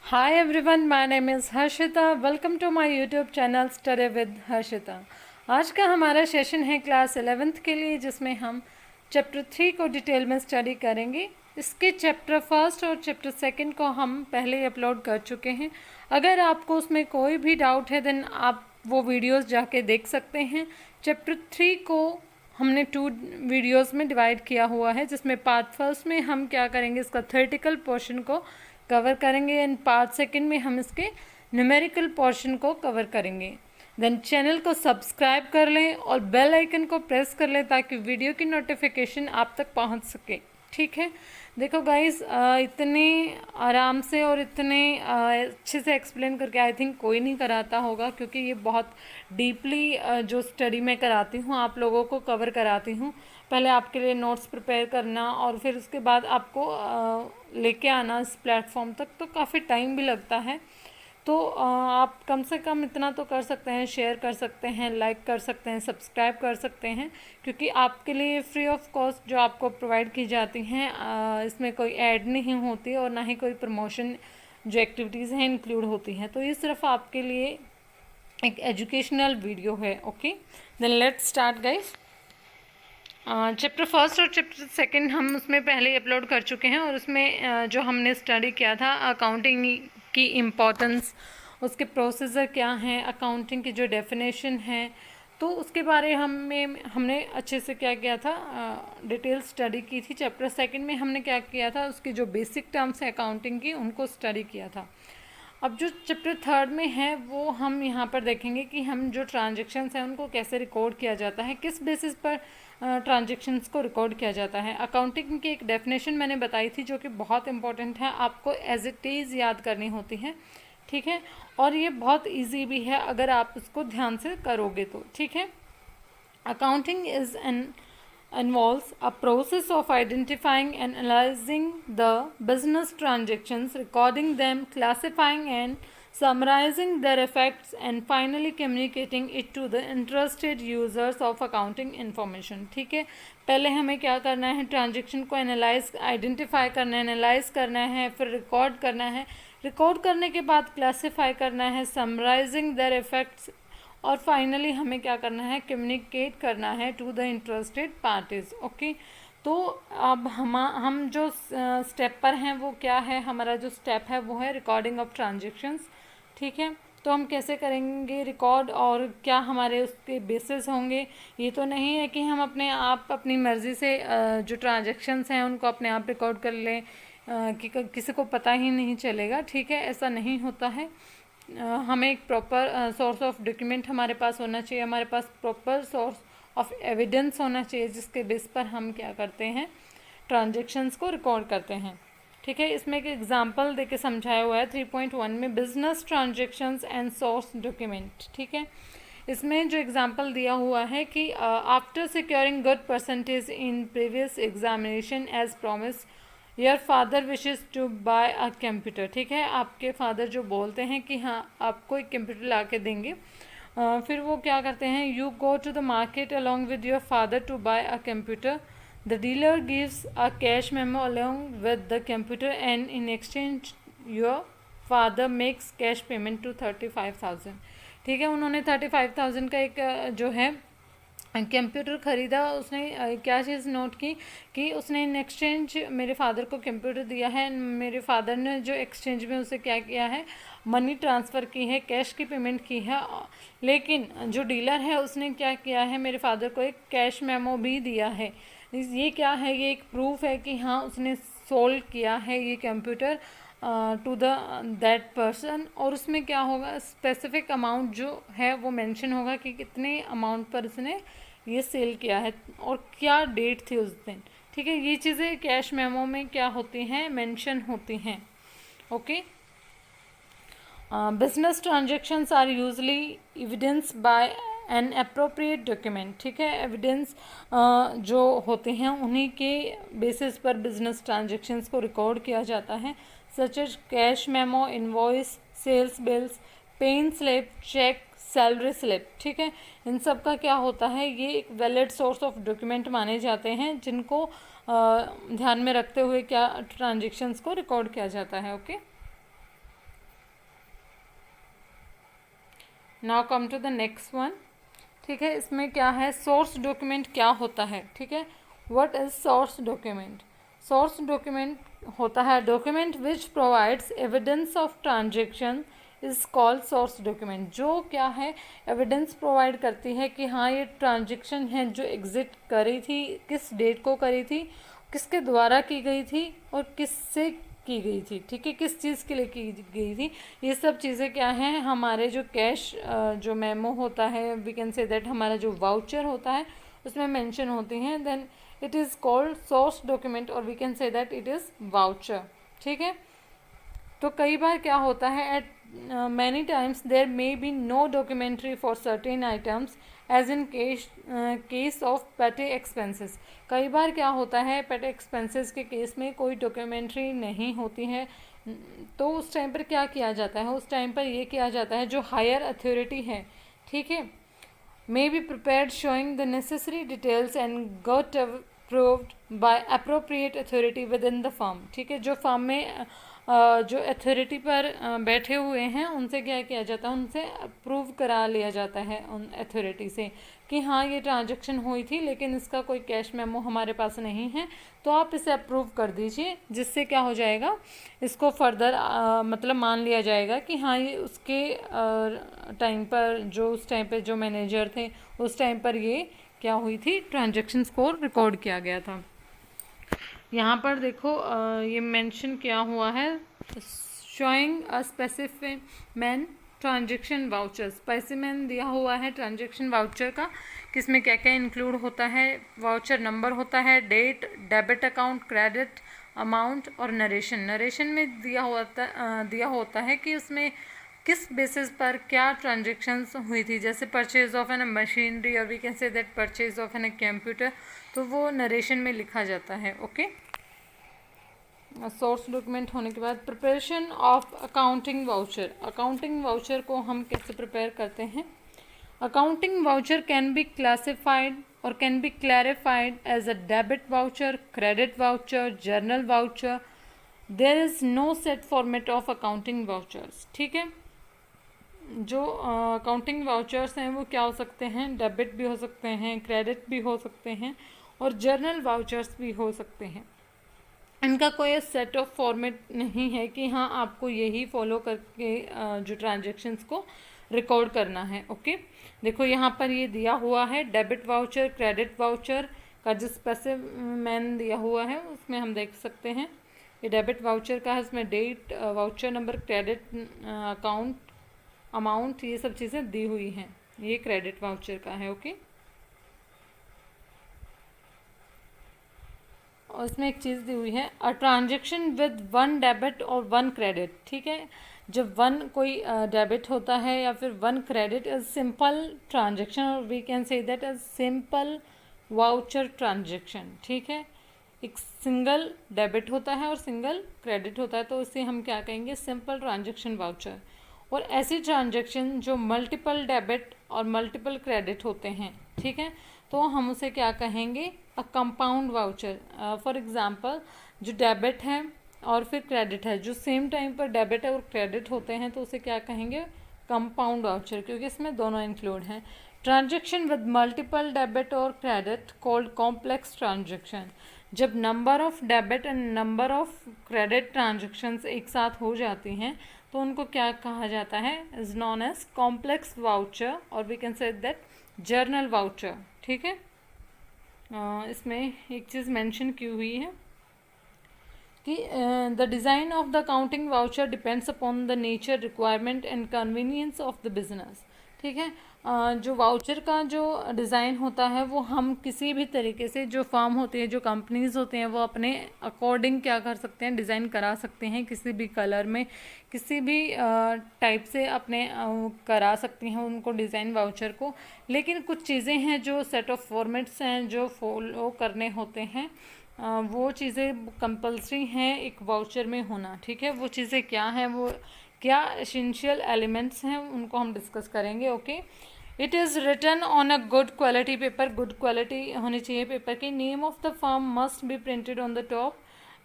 Hi everyone, my name is Harshita. Welcome to my YouTube channel Study with Harshita. आज का हमारा session है class 11th के लिए, जिसमें हम चैप्टर 3 को डिटेल में स्टडी करेंगे। इसके चैप्टर फर्स्ट और चैप्टर सेकंड को हम पहले ही अपलोड कर चुके हैं। अगर आपको उसमें कोई भी डाउट है देन आप वो वीडियोस जाके देख सकते हैं। चैप्टर 3 को हमने 2 वीडियोस में डिवाइड किया हुआ है, जिसमें पार्ट फर्स्ट में हम क्या करेंगे, इसका थ्योरेटिकल पोर्शन को कवर करेंगे एंड पार्ट सेकंड में हम इसके न्यूमेरिकल पोर्शन को कवर करेंगे। देन चैनल को सब्सक्राइब कर लें और बेल आइकन को प्रेस कर लें ताकि वीडियो की नोटिफिकेशन आप तक पहुंच सके। ठीक है, देखो गाइस, इतने आराम से और इतने अच्छे से एक्सप्लेन करके आई थिंक कोई नहीं कराता होगा, क्योंकि ये बहुत डीपली जो स्टडी मैं कराती हूँ आप लोगों को कवर कराती हूँ। पहले आपके लिए नोट्स प्रिपेयर करना और फिर उसके बाद आपको लेके आना इस प्लेटफॉर्म तक, तो काफ़ी टाइम भी लगता है। तो आप कम से कम इतना तो कर सकते हैं, शेयर कर सकते हैं, लाइक कर सकते हैं, सब्सक्राइब कर सकते हैं, क्योंकि आपके लिए फ्री ऑफ कॉस्ट जो आपको प्रोवाइड की जाती हैं इसमें कोई ऐड नहीं होती और ना ही कोई प्रमोशन जो एक्टिविटीज़ हैं इंक्लूड होती हैं। तो ये सिर्फ आपके लिए एक एजुकेशनल वीडियो है। Okay, then let's start guys. Chapter first और चैप्टर सेकंड हम उसमें पहले ही अपलोड कर चुके हैं और उसमें जो हमने स्टडी किया था अकाउंटिंग की इम्पोर्टेंस, उसके प्रोसीजर क्या हैं, अकाउंटिंग की जो डेफिनेशन है, तो उसके बारे हमने अच्छे से क्या किया था, डिटेल स्टडी की थी। चैप्टर सेकंड में हमने क्या किया था, उसकी जो बेसिक टर्म्स है अकाउंटिंग की उनको स्टडी किया था। अब जो चैप्टर थर्ड में है वो हम यहाँ पर देखेंगे कि हम जो ट्रांजेक्शन्स हैं उनको कैसे रिकॉर्ड किया जाता है, किस बेसिस पर ट्रांजेक्शन्स को रिकॉर्ड किया जाता है। अकाउंटिंग की एक डेफिनेशन मैंने बताई थी जो कि बहुत इंपॉर्टेंट है, आपको एज इट इज़ याद करनी होती है। ठीक है, और ये बहुत इजी भी है अगर आप उसको ध्यान से करोगे तो। ठीक है, accounting is an involves a process of identifying and analyzing the business transactions, recording them, classifying and summarizing their effects, and finally communicating it to the interested users of accounting information. ठीक है, पहले हमें क्या करना है, transaction को analyse identify करना है, एनालाइज करना है, फिर रिकॉर्ड करना है, रिकॉर्ड करने के बाद क्लासीफाई करना है, समराइजिंग देयर इफेक्ट्स, और फाइनली हमें क्या करना है, कम्युनिकेट करना है to the interested parties. Okay, तो अब हम जो स्टेप पर हैं वो क्या है, हमारा जो स्टेप है वो है रिकॉर्डिंग ऑफ ट्रांजेक्शन्स। ठीक है, तो हम कैसे करेंगे रिकॉर्ड और क्या हमारे उसके बेसिस होंगे। ये तो नहीं है कि हम अपने आप अपनी मर्ज़ी से जो ट्रांजेक्शन्स हैं उनको अपने आप रिकॉर्ड कर लें कि किसी को पता ही नहीं चलेगा। ठीक है, ऐसा नहीं होता है। हमें एक प्रॉपर सोर्स ऑफ डॉक्यूमेंट हमारे पास होना चाहिए, हमारे पास प्रॉपर सोर्स ऑफ एविडेंस होना चाहिए, जिसके बेस पर हम क्या करते हैं, ट्रांजेक्शन्स को रिकॉर्ड करते हैं। ठीक है, इसमें एक एग्जांपल देके समझाया हुआ है 3.1 में, business transactions and source document. ठीक है, इसमें जो एग्जांपल दिया हुआ है कि after securing good percentage in previous examination as promise your father wishes to buy a computer. ठीक है, आपके फादर जो बोलते हैं कि हाँ आपको एक कंप्यूटर ला के देंगे, फिर वो क्या करते हैं, you go to the market along with your father to buy a computer, the dealer gives a cash memo along with the computer and in exchange your father makes cash payment to 35,000। ठीक है, उन्होंने 35,000 का एक जो है computer ख़रीदा। उसने क्या चीज़ नोट की कि उसने इन एक्सचेंज मेरे फादर को कंप्यूटर दिया है, मेरे फादर ने जो एक्सचेंज में उसे क्या किया है, मनी ट्रांसफ़र की है, कैश की पेमेंट की है। लेकिन जो डीलर है उसने क्या किया है, मेरे फादर को एक कैश मेमो भी दिया है। ये क्या है, ये एक प्रूफ है कि हाँ उसने सोल्ड किया है ये computer to the that person, और उसमें क्या होगा, स्पेसिफिक अमाउंट जो है वो मेंशन होगा कि कितने अमाउंट पर उसने ये सेल किया है और क्या डेट थी उस दिन। ठीक है, ये चीज़ें कैश मेमो में क्या होती हैं, मेंशन होती हैं। Okay, business transactions are usually evidence by an appropriate document. ठीक है, एविडेंस जो होते हैं उन्हीं के बेसिस पर बिजनेस ट्रांजेक्शन्स को रिकॉर्ड किया जाता है, such as cash memo, invoice, sales bills, pay in slip, cheque, salary slip. ठीक है, इन सब का क्या होता है, ये एक वैलिड सोर्स ऑफ डॉक्यूमेंट माने जाते हैं, जिनको ध्यान में रखते हुए क्या ट्रांजेक्शन्स को रिकॉर्ड किया जाता है। Okay, now come to the next one. ठीक है, इसमें क्या है, सोर्स डॉक्यूमेंट क्या होता है। ठीक है, what is source document. Source document होता है document which provides evidence of transaction is called source document. जो क्या है, एविडेंस प्रोवाइड करती है कि हाँ ये ट्रांजेक्शन है जो एग्जिट करी थी, किस डेट को करी थी, किसके द्वारा की गई थी और किससे की गई थी। ठीक है, किस चीज़ के लिए की गई थी, ये सब चीज़ें क्या हैं, हमारे जो कैश जो मेमो होता है, वी कैन से दैट हमारा जो वाउचर होता है उसमें मेंशन होती हैं, then it is called source document और we can say that it is voucher. ठीक है, तो कई बार क्या होता है, at many times there may be no documentary for certain items as in case of petty expenses. कई बार क्या होता है, पेटी एक्सपेंसेस के केस में कोई डॉक्यूमेंट्री नहीं होती है, तो उस टाइम पर क्या किया जाता है, उस टाइम पर ये किया जाता है जो हायर अथॉरिटी है, ठीक है, may be prepared showing the necessary details and got approved by appropriate authority within the firm। ठीक है, जो फर्म में जो अथॉरिटी पर बैठे हुए हैं उनसे क्या किया जाता है, उनसे अप्रूव करा लिया जाता है उन अथॉरिटी से कि हाँ ये ट्रांजैक्शन हुई थी लेकिन इसका कोई कैश मेमो हमारे पास नहीं है, तो आप इसे अप्रूव कर दीजिए, जिससे क्या हो जाएगा, इसको फर्दर मतलब मान लिया जाएगा कि हाँ ये उसके टाइम पर, जो उस टाइम पर जो मैनेजर थे उस टाइम पर ये क्या हुई थी, ट्रांजैक्शंस को रिकॉर्ड किया गया था। यहाँ पर देखो ये मेंशन किया हुआ है, showing a specific transaction voucher. Specimen दिया हुआ है ट्रांजेक्शन वाउचर का, किसमें क्या क्या इंक्लूड होता है, वाउचर नंबर होता है, date, debit account, credit amount और नरेशन। नरेशन में दिया होता है कि उसमें किस बेसिस पर क्या ट्रांजेक्शन्स हुई थी, जैसे परचेज ऑफ एन मशीनरी और we can say that purchase of an computer, तो वो नरेशन में लिखा जाता है। ओके, सोर्स डॉक्यूमेंट होने के बाद preparation of accounting voucher. Accounting voucher को हम कैसे प्रिपेयर करते हैं। Accounting voucher can be classified और can be clarified as a debit voucher, credit voucher, journal voucher. There is no set format of accounting vouchers. ठीक है, जो accounting vouchers हैं वो क्या हो सकते हैं, डेबिट भी हो सकते हैं, क्रेडिट भी हो सकते हैं और जर्नल वाउचर्स भी हो सकते हैं। इनका कोई सेट ऑफ फॉर्मेट नहीं है कि हाँ आपको यही फॉलो करके जो ट्रांजैक्शंस को रिकॉर्ड करना है। ओके, देखो यहाँ पर ये दिया हुआ है डेबिट वाउचर, क्रेडिट वाउचर का जो स्पेसिमेन दिया हुआ है उसमें हम देख सकते हैं ये डेबिट वाउचर का है, इसमें date, voucher number, credit account, amount, ये सब चीज़ें दी हुई हैं। ये क्रेडिट वाउचर का है। ओके, और इसमें एक चीज़ दी हुई है, a transaction with one debit और वन क्रेडिट। ठीक है, जब वन कोई डेबिट होता है या फिर one credit is simple transaction और we can say that is simple voucher transaction. ठीक है, एक सिंगल डेबिट होता है और सिंगल क्रेडिट होता है, तो इसे हम क्या कहेंगे, सिंपल ट्रांजेक्शन वाउचर। और ऐसी ट्रांजेक्शन जो मल्टीपल डेबिट और मल्टीपल क्रेडिट होते हैं, ठीक है, तो हम उसे क्या कहेंगे, a compound voucher. For example जो डेबिट है और फिर क्रेडिट है, जो सेम टाइम पर डेबिट और क्रेडिट होते हैं, तो उसे क्या कहेंगे, कंपाउंड वाउचर, क्योंकि इसमें दोनों इंक्लूड हैं। ट्रांजेक्शन विद मल्टीपल डेबिट और क्रेडिट कॉल्ड कॉम्प्लेक्स ट्रांजेक्शन। जब number of debit and number of credit transactions एक साथ हो जाती हैं तो उनको क्या कहा जाता है, is known as complex voucher और we can say that journal voucher. ठीक है, इसमें एक चीज़ मेंशन की हुई है कि the design of the accounting voucher depends upon the nature, requirement and convenience of the business. ठीक है, जो वाउचर का जो डिज़ाइन होता है वो हम किसी भी तरीके से, जो फर्म होती है, जो कंपनीज होते हैं, वो अपने अकॉर्डिंग क्या कर सकते हैं, डिज़ाइन करा सकते हैं, किसी भी कलर में, किसी भी टाइप से अपने करा सकती हैं उनको डिज़ाइन वाउचर को। लेकिन कुछ चीज़ें हैं जो सेट ऑफ फॉर्मेट्स हैं जो फॉलो करने होते हैं, वो चीज़ें कंपल्सरी हैं एक वाउचर में होना। ठीक है, वो चीज़ें क्या हैं, वो क्या एसेंशियल एलिमेंट्स हैं, उनको हम डिस्कस करेंगे। Okay, it is written on a good quality paper. Good quality होनी चाहिए पेपर की। Name of the firm must be printed on the top.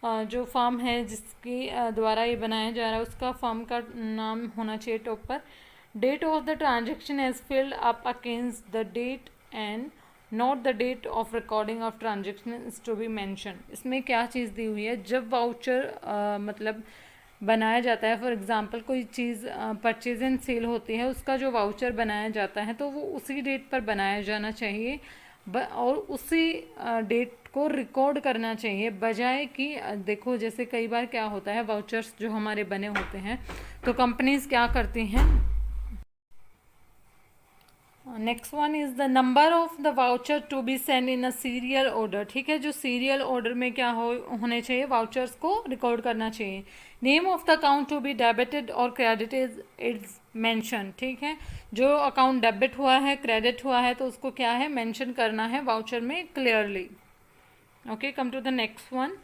जो फर्म है जिसकी द्वारा ये बनाया जा रहा है उसका फर्म का नाम होना चाहिए टॉप पर। Date of the transaction is filled up against the date and not the date of recording of transaction is to be mention. इसमें क्या चीज़ दी हुई है, जब वाउचर मतलब बनाया जाता है, फॉर एग्जांपल कोई चीज़ परचेज एंड सेल होती है, उसका जो वाउचर बनाया जाता है तो वो उसी डेट पर बनाया जाना चाहिए और उसी डेट को रिकॉर्ड करना चाहिए, बजाय कि देखो जैसे कई बार क्या होता है, वाउचर्स जो हमारे बने होते हैं तो कंपनीज क्या करती हैं। Next one is the number of the voucher to be send in a serial order. ठीक है, जो सीरियल ऑर्डर में क्या होने चाहिए, वाउचर्स को रिकॉर्ड करना चाहिए। Name of the account to be debited और क्रेडिटेड इज मेंशन। ठीक है, जो अकाउंट डेबिट हुआ है, क्रेडिट हुआ है, तो उसको क्या है, मेंशन करना है वाउचर में clearly. Okay, come to the next one.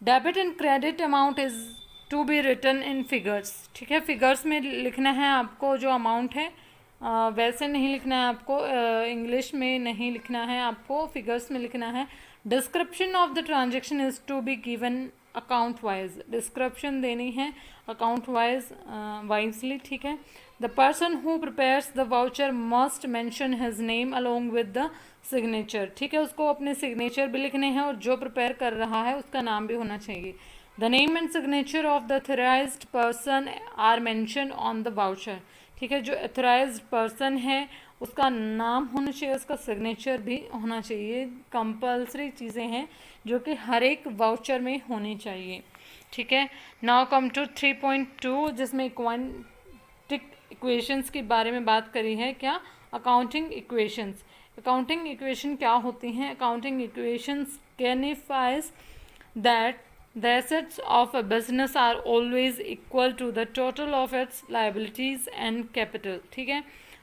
Debit and credit amount is to be written in figures. ठीक है, फिगर्स में लिखना है आपको जो अमाउंट है, वैसे नहीं लिखना है आपको, इंग्लिश में नहीं लिखना है आपको, फिगर्स में लिखना है। Description of the transaction is to be given account wise. Description देनी है अकाउंट वाइजली। ठीक है, the person who prepares the voucher must mention his name along with the signature. ठीक है, उसको अपने सिग्नेचर भी लिखने हैं और जो प्रिपेयर कर रहा है उसका नाम भी होना चाहिए। The name and signature of the authorised person are mention on the voucher. ठीक है, जो ऑथराइज्ड पर्सन है उसका नाम होना चाहिए, उसका सिग्नेचर भी होना चाहिए। कंपल्सरी चीज़ें हैं जो कि हर एक वाउचर में होनी चाहिए। ठीक है, नाउ कम टू 3.2 जिसमें क्वांटिक इक्वेशंस के बारे में बात करी है। क्या, अकाउंटिंग इक्वेशंस। अकाउंटिंग इक्वेशन क्या होती हैं, accounting equations signifies that the assets of a business are always equal to the total of its liabilities and capital। ठीक है,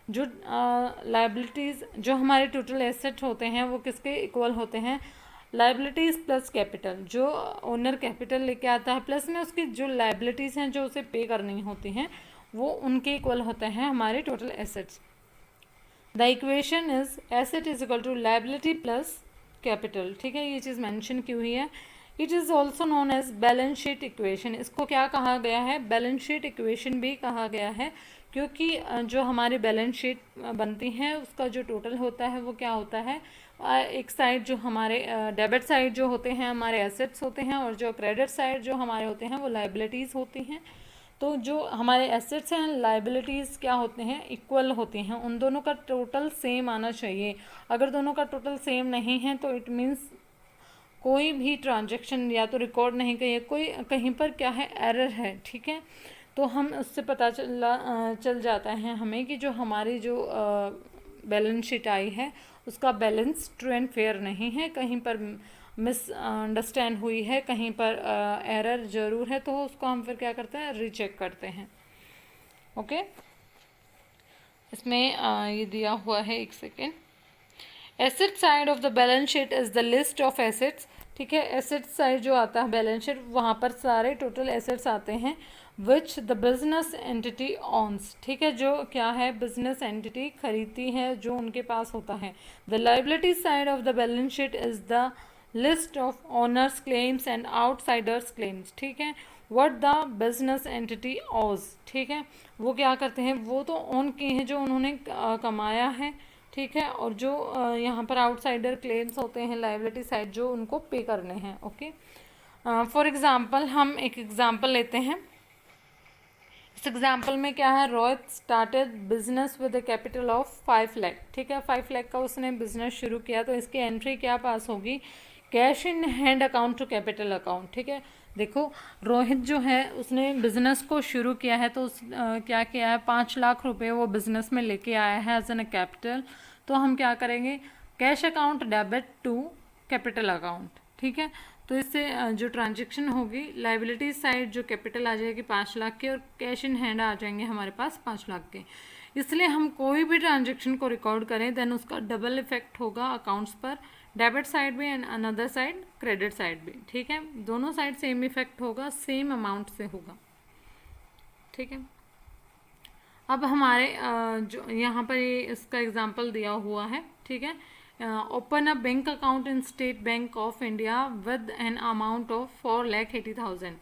जो liabilities जो हमारे total asset होते हैं वो किसके equal होते हैं, liabilities प्लस capital। जो ओनर कैपिटल लेके आता है प्लस में उसकी जो liabilities हैं जो उसे पे करनी होती हैं वो उनके equal होते हैं हमारे total assets। The equation is asset is equal to liability plus capital। ठीक है, ये चीज़ मेंशन की हुई है। It is also known as balance sheet equation. इसको क्या कहा गया है, बैलेंस शीट इक्वेशन भी कहा गया है, क्योंकि जो हमारी बैलेंस शीट बनती है उसका जो टोटल होता है वो क्या होता है, एक साइड जो हमारे डेबिट साइड जो होते हैं हमारे एसेट्स होते हैं और जो क्रेडिट साइड जो हमारे होते हैं वो लाइबिलिटीज़ होती हैं। तो जो हमारे एसेट्स हैं लाइबिलिटीज़ क्या होते हैं, इक्वल होती हैं, उन दोनों का टोटल सेम आना चाहिए। अगर दोनों का टोटल सेम नहीं है तो इट मीन्स कोई भी ट्रांजैक्शन या तो रिकॉर्ड नहीं करिए, कोई कहीं पर क्या है, एरर है। ठीक है, तो हम उससे पता चल जाता है हमें कि जो हमारी जो बैलेंस शीट आई है उसका बैलेंस ट्रू एंड फेयर नहीं है, कहीं पर मिसअंडरस्टैंड हुई है, कहीं पर एरर ज़रूर है, तो उसको हम फिर क्या करते हैं, रीचेक करते हैं। ओके, इसमें ये दिया हुआ है, एक second. Asset side of the balance sheet is the list of assets. ठीक है, एसेट साइड जो आता है बैलेंस शीट, वहाँ पर सारे टोटल एसेट्स आते हैं विच द बिजनेस एंटिटी ऑन्स। ठीक है, जो क्या है, बिजनेस एंटिटी खरीदती है, जो उनके पास होता है। The liability side of the balance sheet is the list of owners claims and outsiders claims. ठीक है, व्हाट द बिजनेस एंटिटी ऑज। ठीक है, वो क्या करते हैं, वो तो ओन किए हैं जो उन्होंने कमाया है। ठीक है, और जो यहाँ पर आउटसाइडर क्लेम्स होते हैं लाइबिलिटी साइड जो उनको पे करने हैं। ओके, फॉर एग्जांपल हम एक एग्जांपल लेते हैं। इस एग्जांपल में क्या है, Rohit started business with a capital of 5 lakh. ठीक है, 5 लाख का उसने बिजनेस शुरू किया, तो इसकी एंट्री क्या पास होगी, cash in hand account to capital account. ठीक है, देखो रोहित जो है उसने बिज़नेस को शुरू किया है, तो क्या किया है, 5 लाख रुपए वो बिज़नेस में लेके आया है एज एन कैपिटल। तो हम क्या करेंगे, cash account debit to capital account. ठीक है, तो इससे जो ट्रांजेक्शन होगी, लाइबिलिटी साइड जो कैपिटल आ जाएगी 5 लाख की और कैश इन हैंड आ जाएंगे हमारे पास 5 लाख के। इसलिए हम कोई भी ट्रांजेक्शन को रिकॉर्ड करें देन उसका डबल इफेक्ट होगा अकाउंट्स पर, डेबिट साइड भी and another side credit side भी। ठीक है, दोनों साइड सेम इफेक्ट होगा, सेम अमाउंट से होगा। ठीक है, अब हमारे जो यहाँ पर ये इसका एग्जांपल दिया हुआ है। ठीक है, open a bank account in state bank of India with an amount of 4,80,000।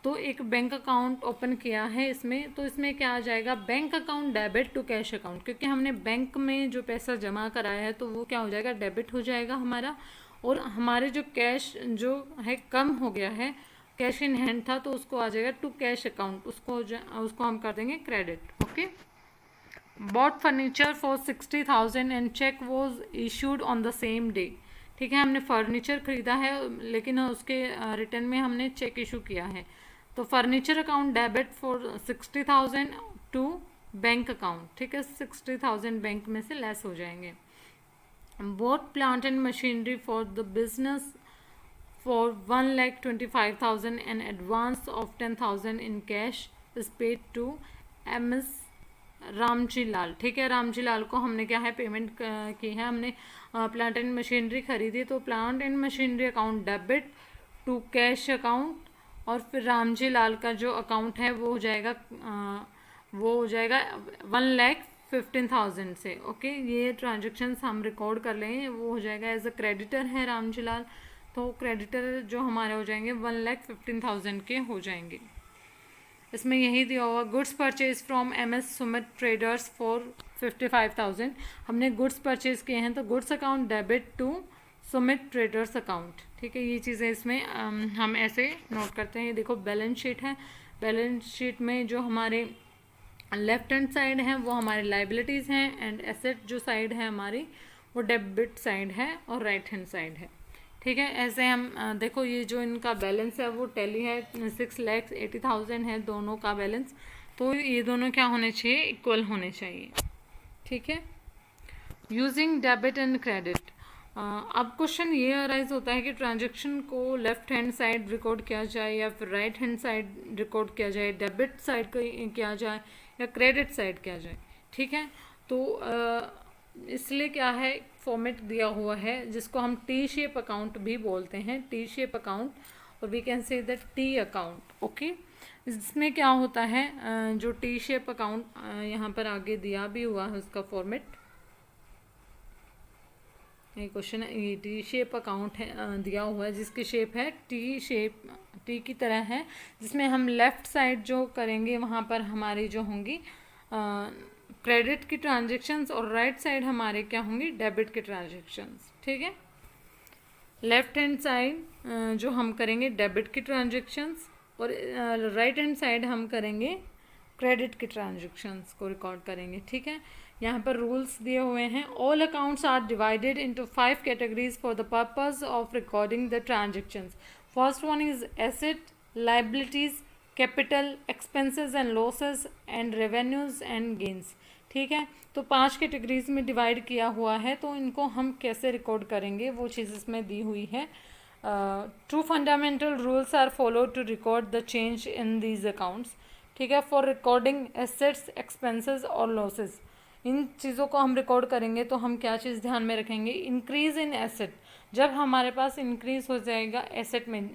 तो एक बैंक अकाउंट ओपन किया है इसमें, तो इसमें क्या आ जाएगा, bank account debit to cash account, क्योंकि हमने बैंक में जो पैसा जमा कराया है तो वो क्या हो जाएगा, डेबिट हो जाएगा हमारा, और हमारे जो कैश जो है कम हो गया है, कैश इन हैंड था तो उसको आ जाएगा टू कैश अकाउंट, उसको हम कर देंगे credit. Okay, bought furniture for 60,000 and cheque was issued on the same day. ठीक है, हमने फर्नीचर खरीदा है लेकिन उसके रिटर्न में हमने चेक इशू किया है, तो furniture account debit for 60,000 to bank account. ठीक है, 60,000 बैंक में से लेस हो जाएंगे। Bought plant and machinery for the business for 1,25,000 and advance of 10,000 in cash is paid to MS Ramji Lal. ठीक है, रामजी लाल को हमने क्या है पेमेंट की है, हमने प्लांट एंड मशीनरी खरीदी, तो plant and machinery account debit to cash account, और फिर रामजी लाल का जो अकाउंट है वो हो जाएगा 1,15,000 से। ओके, ये ट्रांजेक्शन्स हम रिकॉर्ड कर लेंगे, वो हो जाएगा एज अ क्रेडिटर है रामजी लाल, तो क्रेडिटर जो हमारे हो जाएंगे 1,15,000 के हो जाएंगे। इसमें यही दिया हुआ, goods purchase from MS Sumit traders for 55,000, हमने गुड्स परचेज किए हैं तो goods account debit to Sumit traders account. ठीक है, ये चीज़ें इसमें हम ऐसे नोट करते हैं। ये देखो बैलेंस शीट है, बैलेंस शीट में जो हमारे लेफ्ट हैंड साइड है वो हमारी लाइबिलिटीज़ हैं, एंड एसेट जो साइड है हमारी वो डेबिट साइड है, और राइट हैंड साइड है। ठीक है, ऐसे हम देखो ये जो इनका बैलेंस है वो टैली है, 6,80,000 है दोनों का बैलेंस, तो ये दोनों क्या होने चाहिए, इक्वल होने चाहिए। ठीक है, यूजिंग डेबिट एंड क्रेडिट। अब क्वेश्चन ये अराइज होता है कि ट्रांजेक्शन को लेफ्ट हैंड साइड रिकॉर्ड किया जाए या फिर राइट हैंड साइड रिकॉर्ड किया जाए, डेबिट साइड किया जाए या क्रेडिट साइड किया जाए। ठीक है, तो इसलिए क्या है, फॉर्मेट दिया हुआ है जिसको हम टी शेप अकाउंट भी बोलते हैं, टी शेप अकाउंट, और we can say that T account. Okay, इसमें क्या होता है, जो टी शेप अकाउंट यहाँ पर आगे दिया भी हुआ है उसका फॉर्मेट, ये क्वेश्चन है, ये टी शेप अकाउंट है दिया हुआ है जिसकी शेप है टी शेप, टी की तरह है, जिसमें हम लेफ्ट साइड जो करेंगे वहाँ पर हमारी जो होंगी क्रेडिट की ट्रांजेक्शन्स, और राइट साइड हमारे क्या होंगी, डेबिट के ट्रांजेक्शन्स। ठीक है, लेफ्ट हैंड साइड जो हम करेंगे डेबिट की ट्रांजेक्शन्स, और राइट हैंड साइड हम करेंगे क्रेडिट की ट्रांजेक्शन्स को रिकॉर्ड करेंगे। ठीक है, यहाँ पर रूल्स दिए हुए हैं, all accounts are divided into 5 categories for the purpose of recording the transactions. First one is asset, liabilities, capital, expenses and losses, and revenues and gains. ठीक है, तो 5 कैटेगरीज में डिवाइड किया हुआ है, तो इनको हम कैसे रिकॉर्ड करेंगे वो चीज़ इसमें दी हुई है। Two fundamental rules are follow to record the change in these accounts. ठीक है, फॉर रिकॉर्डिंग एसेट्स, एक्सपेंसेस और लॉसेस, इन चीज़ों को हम रिकॉर्ड करेंगे तो हम क्या चीज़ ध्यान में रखेंगे, इंक्रीज़ इन एसेट, जब हमारे पास इंक्रीज़ हो जाएगा एसेट में,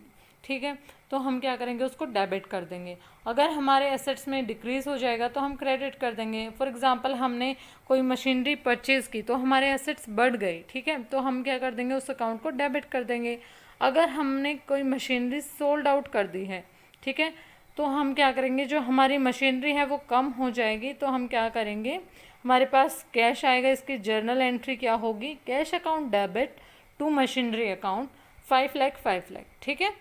ठीक है, तो हम क्या करेंगे, उसको डेबिट कर देंगे। अगर हमारे एसेट्स में डिक्रीज़ हो जाएगा तो हम क्रेडिट कर देंगे। फॉर एग्जांपल हमने कोई मशीनरी परचेज़ की तो हमारे एसेट्स बढ़ गई, ठीक है, तो हम क्या कर देंगे, उस अकाउंट को डेबिट कर देंगे। अगर हमने कोई मशीनरी सोल्ड आउट कर दी है, ठीक है, तो हम क्या करेंगे, जो हमारी मशीनरी है वो कम हो जाएगी, तो हम क्या करेंगे, हमारे पास कैश आएगा, इसकी जर्नल एंट्री क्या होगी, cash account debit to machinery account 5 lakh 5 lakh. ठीक है,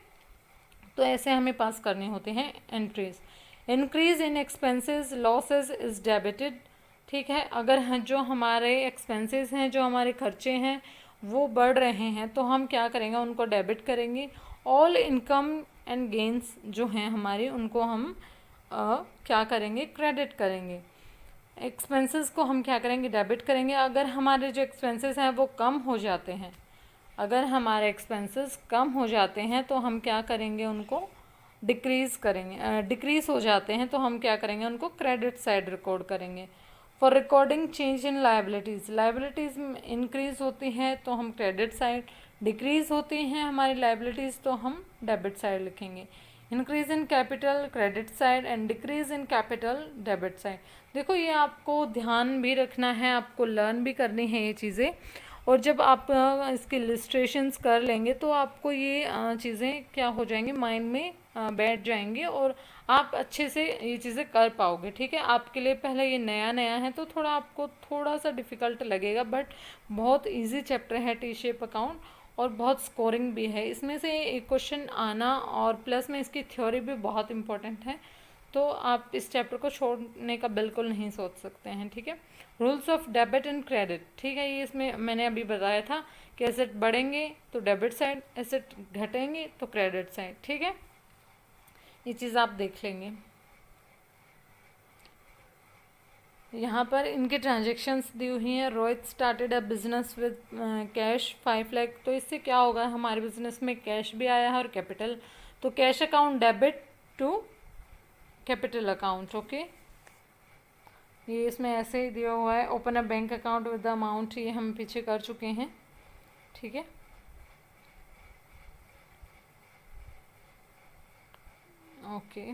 तो ऐसे हमें पास करने होते हैं entries. Increase in expenses losses is debited. ठीक है, अगर जो हमारे एक्सपेंसेस हैं, जो हमारे खर्चे हैं वो बढ़ रहे हैं, तो हम क्या करेंगे, उनको डेबिट करेंगे। ऑल इनकम एंड गेंस जो हैं हमारी, उनको हम क्या करेंगे, क्रेडिट करेंगे। एक्सपेंसेस को हम क्या करेंगे, डेबिट करेंगे। अगर हमारे जो एक्सपेंसेस हैं वो कम हो जाते हैं, अगर हमारे एक्सपेंसेस कम हो जाते हैं तो हम क्या करेंगे, उनको डिक्रीज़ करेंगे। डिक्रीज़ हो जाते हैं तो हम क्या करेंगे, उनको क्रेडिट साइड रिकॉर्ड करेंगे। For recording change in liabilities, liabilities increase होती हैं तो हम क्रेडिट साइड, डिक्रीज़ होती हैं हमारी लाइबिलिटीज़ तो हम डेबिट साइड लिखेंगे। Increase in capital credit side and decrease in capital debit side. देखो ये आपको ध्यान भी रखना है, आपको लर्न भी करनी है ये चीज़ें। और जब आप इसके इलस्ट्रेशंस कर लेंगे तो आपको ये चीज़ें क्या हो जाएंगी, माइंड में बैठ जाएंगे और आप अच्छे से ये चीज़ें कर पाओगे। ठीक है, आपके लिए पहले ये नया नया है तो थोड़ा आपको थोड़ा सा डिफ़िकल्ट लगेगा, बट बहुत इजी चैप्टर है टी शेप अकाउंट, और बहुत स्कोरिंग भी है। इसमें से एक क्वेश्चन आना और प्लस में इसकी थ्योरी भी बहुत इंपॉर्टेंट है, तो आप इस चैप्टर को छोड़ने का बिल्कुल नहीं सोच सकते हैं। ठीक है, rules of debit and credit. ठीक है, ये इसमें मैंने अभी बताया था कि एसेट बढ़ेंगे तो डेबिट साइड, एसेट घटेंगे तो क्रेडिट साइड। ठीक है, ये चीज़ आप देख लेंगे। यहाँ पर इनके ट्रांजेक्शन्स दी हुई हैं। Rohit started a business with cash 5 lakh, तो इससे क्या होगा, हमारे बिजनेस में कैश भी आया है और कैपिटल, तो cash account debit to capital account. Okay, ये इसमें ऐसे ही दिया हुआ है। Open a bank account with the amount, ये हम पीछे कर चुके हैं। ठीक है, ओके,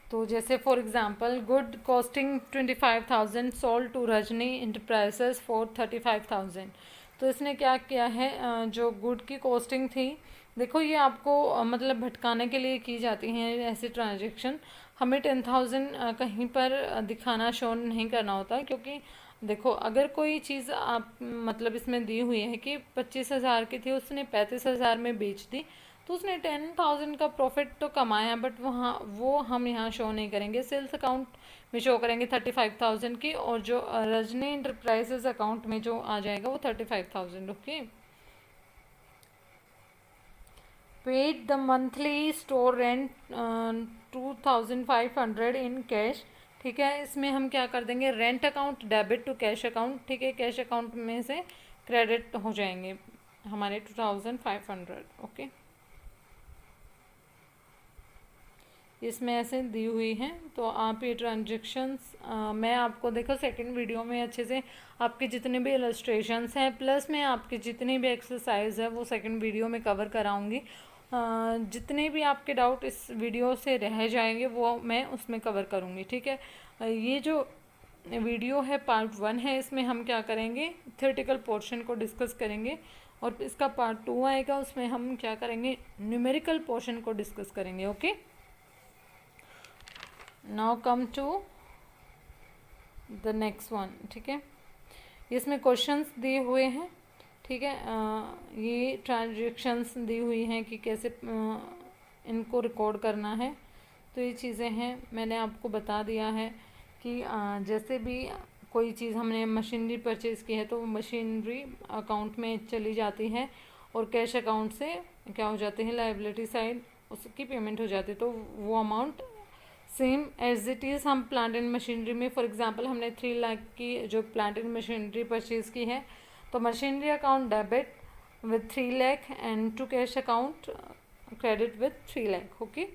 तो जैसे for example good costing 25,000 sold to Rajni enterprises for 35,000, तो इसने क्या किया है, जो गुड की कॉस्टिंग थी, देखो ये आपको मतलब भटकाने के लिए की जाती हैं ऐसे ट्रांजेक्शन। हमें 10,000 कहीं पर दिखाना, शो नहीं करना होता, क्योंकि देखो अगर कोई चीज़ आप मतलब इसमें दी हुई है कि 25,000 की थी, उसने 35,000 में बेच दी, तो उसने 10,000 का प्रॉफिट तो कमाया, बट वहाँ वो हम यहाँ शो नहीं करेंगे। सेल्स अकाउंट में शो करेंगे 35,000 की, और जो रजनी इंटरप्राइजेस अकाउंट में जो आ जाएगा वो 35,000। Okay, paid the monthly store rent 2,500 in cash. ठीक है, इसमें हम क्या कर देंगे, rent account debit to cash account. ठीक है, कैश अकाउंट में से क्रेडिट हो जाएंगे हमारे 2,500। ओके, इसमें ऐसे दी हुई हैं, तो आप ये ट्रांजेक्शन्स मैं आपको देखो सेकंड वीडियो में अच्छे से आपके जितने भी इलस्ट्रेशंस हैं प्लस में आपकी जितनी भी एक्सरसाइज है वो सेकंड वीडियो में कवर कराऊंगी। जितने भी आपके डाउट इस वीडियो से रह जाएंगे वो मैं उसमें कवर करूँगी। ठीक है, ये जो वीडियो है पार्ट 1 है, इसमें हम क्या करेंगे, थ्योरेटिकल पोर्शन को डिस्कस करेंगे, और इसका पार्ट 2 आएगा, उसमें हम क्या करेंगे, न्यूमेरिकल पोर्शन को डिस्कस करेंगे। Okay, now come to the next one. ठीक है, इसमें क्वेश्चंस दिए हुए हैं। ठीक है, ये ट्रांजेक्शन्स दी हुई हैं कि कैसे इनको रिकॉर्ड करना है, तो ये चीज़ें हैं, मैंने आपको बता दिया है कि जैसे भी कोई चीज़ हमने मशीनरी परचेज़ की है तो वो मशीनरी अकाउंट में चली जाती है, और कैश अकाउंट से क्या हो जाते हैं, लायबिलिटी साइड उसकी पेमेंट हो जाती है, तो वो amount same as it is हम प्लांट एंड मशीनरी में, फॉर एग्जांपल हमने 3 लाख की जो प्लांट एंड मशीनरी परचेज़ की है, तो machinery account debit with 3 lakh and to cash account credit with 3 lakh. Okay,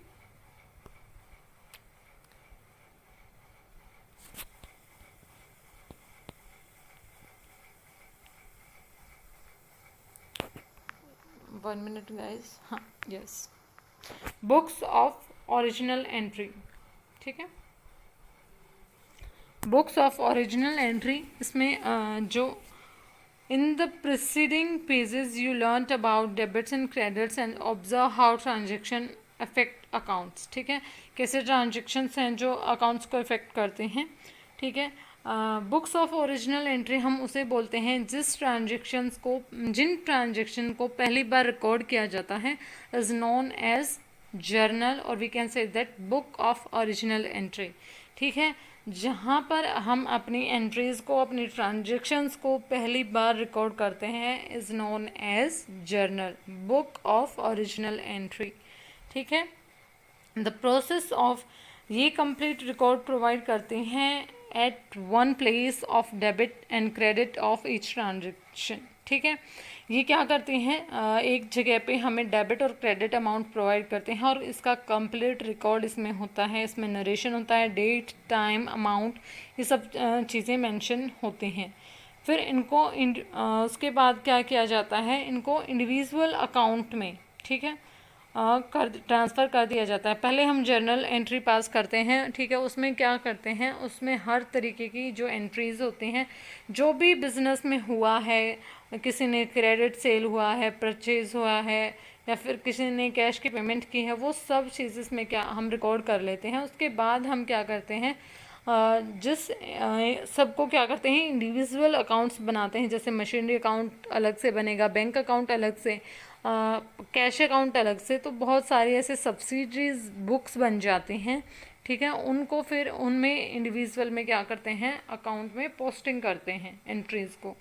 one minute guys. हाँ, yes, books of original entry. ठीक है, बुक्स ऑफ ओरिजिनल एंट्री, इसमें जो in the preceding pages you learn about debits and credits and observe how transaction affect accounts. ठीक है, कैसे transactions हैं जो अकाउंट्स को इफेक्ट करते हैं। ठीक है, बुक्स ऑफ ओरिजिनल एंट्री हम उसे बोलते हैं जिन ट्रांजेक्शन को पहली बार रिकॉर्ड किया जाता है इज नोन एज जर्नल, और we can say that book of original entry. ठीक है, जहाँ पर हम अपनी एंट्रीज़ को, अपनी ट्रांजेक्शन्स को पहली बार रिकॉर्ड करते हैं is known as journal, book of original entry. ठीक है, द प्रोसेस ऑफ ये कंप्लीट रिकॉर्ड प्रोवाइड करते हैं at one place of debit and credit of each transaction. ठीक है, ये क्या करते हैं, एक जगह पे हमें डेबिट और क्रेडिट अमाउंट प्रोवाइड करते हैं, और इसका कंप्लीट रिकॉर्ड इसमें होता है, इसमें नरेशन होता है, डेट, टाइम, अमाउंट, ये सब चीज़ें मेंशन होते हैं। फिर इनको उसके बाद क्या किया जाता है, इनको इंडिविजुअल अकाउंट में, ठीक है, ट्रांसफ़र कर दिया जाता है। पहले हम जर्नल एंट्री पास करते हैं, ठीक है। उसमें क्या करते हैं, उसमें हर तरीके की जो एंट्रीज़ होती हैं, जो भी बिज़नेस में हुआ है, किसी ने क्रेडिट सेल हुआ है, परचेज़ हुआ है, या फिर किसी ने कैश की पेमेंट की है, वो सब चीज़ इसमें क्या हम रिकॉर्ड कर लेते हैं। उसके बाद हम क्या करते हैं, सबको क्या करते हैं, इंडिविजुअल अकाउंट्स बनाते हैं। जैसे मशीनरी अकाउंट अलग से बनेगा, बैंक अकाउंट अलग से, कैश अकाउंट अलग से। तो बहुत सारी ऐसे सब्सिडरीज बुक्स बन जाती हैं, ठीक है। उनको फिर उनमें इंडिविजुअल में क्या करते हैं, अकाउंट में पोस्टिंग करते हैं एंट्रीज को।